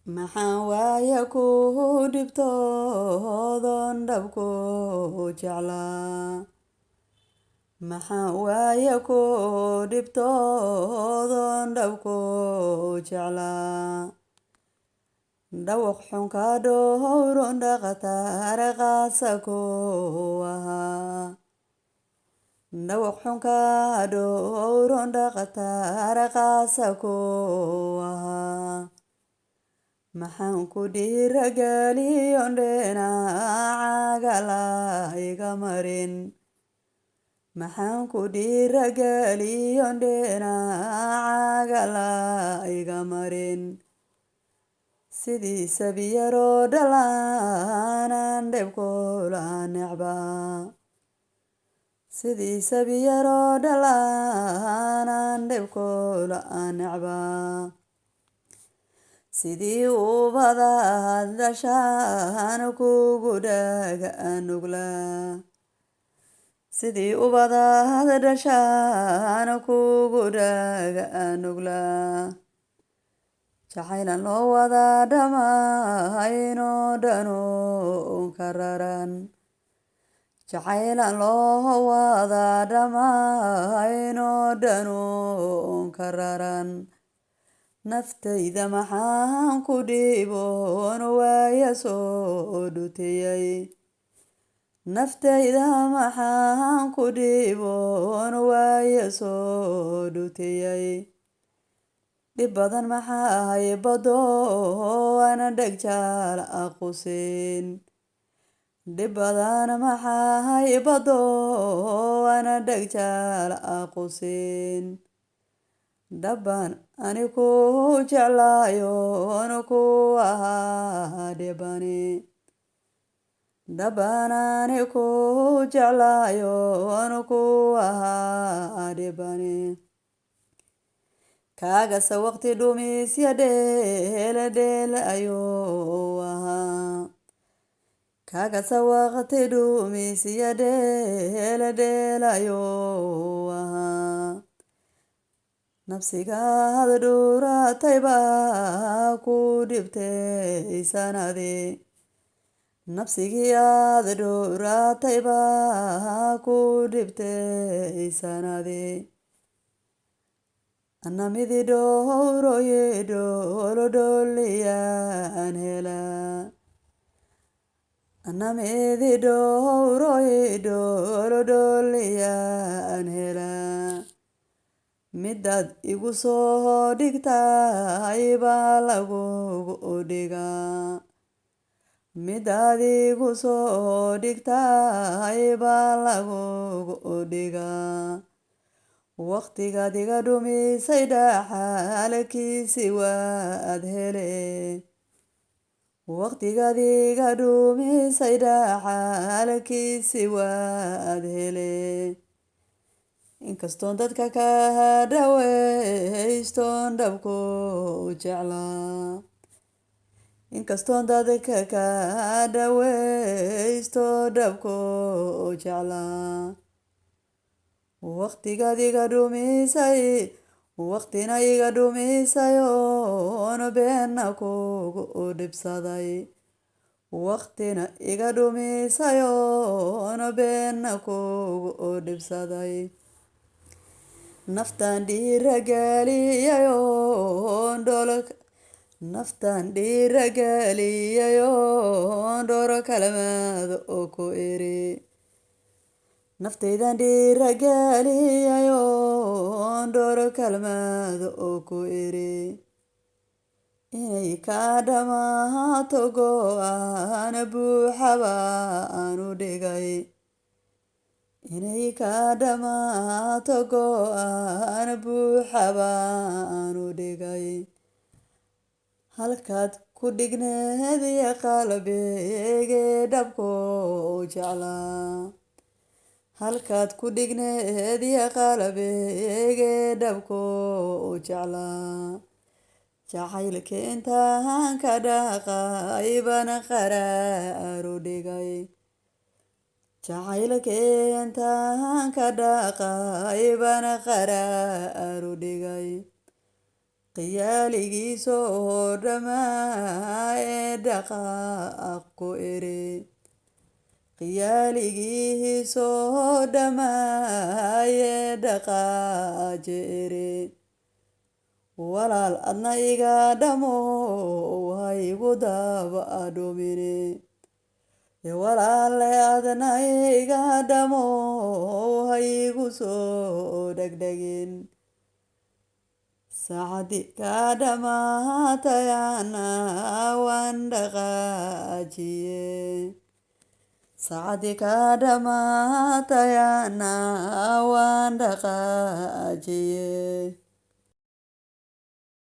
maxaan waaya ku dhibtoodon dhabku jeclaa maxaan waaya ku dhibtoodon dhabku jeclaa dhawaq xunka dhowron dhaqataara qaasa ku ahaa dhawaq xunka dhowron dhaqataara qaasa ku ahaa maxaan ku dhiirageliyon dhinacaaga la iga marin maxaan ku dhiirageliyon dhinacaaga la iga marin sidii sabiyaroo dhalaanan dhebkula necbaa sidii sabiyaroo dhalaanan dhebkula necbaa sidii ubadaad dhashaan kugu dhaga nuglaa sidii ubadaad dhashaan kugu dhaga nuglaa jacaylan loo wadaa dhamahaynoo dhanuun ka raran jacaylan loo wadaa dhamahaynoo dhanuun ka raran naftayda maxaan ku dhiiboon waaya soo dhutiyay naftayda maxaan ku dhiiboon waaya soo dhutiyay dhib badan maxahay bado ana dhegjaal aqusin dhib badan maxahay bado ana dhegjaal aqusin dhaban ani ku jeclaayoon ku ahaa dhibani dhaban ani ku jeclaayoon ku ahaa dhibani kaagase waqti dhumisya dheeladheel ayuu ahaa kaagase waqti dhumisya dheeladheel ayuu ahaa nafsigaad dhuuratay baa ku dhibtay sanadi nafsigii aad dhuuratay baa ku dhibtay sanadi ana midi dhowroye dhoolodhooliyaan helaa ana midi dhowroye dhoolodhooliyaan helaa midaad igu soo dhigtay baa lagugu dhigaa midaad igu soo dhigtay baa lagugu dhigaa waqtigaad iga dhumisay dhaxalkiisi waad hele waqtigaad iga dhumisay dhaxalkiisi waad hele inkastoon dadka ka dhawaystoon dhabku jeclaa inkastoon dadka ka dhawaysto dhabku jeclaa waqtigaad iga dhumisay waqtina iga dhumisay oon beena kugu dhibsaday waqtina iga dhumisay oon beena kugu dhibsaday naftaan dhiirageliyayoon naftaan dhiirageliyayoon dhoro kalamaad oo ku eri naftaydan dhiirageliyayoon dhoro kalmaad oo ku eri inay kaa dhamaato go-aan buuxaba aanu dhigay inay kaa dhamaato go-aan buuxaba aanu dhigay halkaad ku dhigneed iyo qalbigee dhabku jeclaa halkaad ku dhigneed iyo qalbigee dhabku jeclaa jacaylka intaan ka dhaqay bana qaraaru dhigay jacaylka intaan ka dhaqay bana qaraaru dhigay khiyaaligiisoo dhamaaye dhaqaaqku iri khiyaaligiisoo dhamaaye dhaqaaje iri walaal adna iga dhamo haygu daba adhumine walaale adna iga dhamo haygu soo dhegdhegin saacadi ka dhamaatayana waan dhaqaajiye saacadi ka dhamaatayana waan dhaqaajiye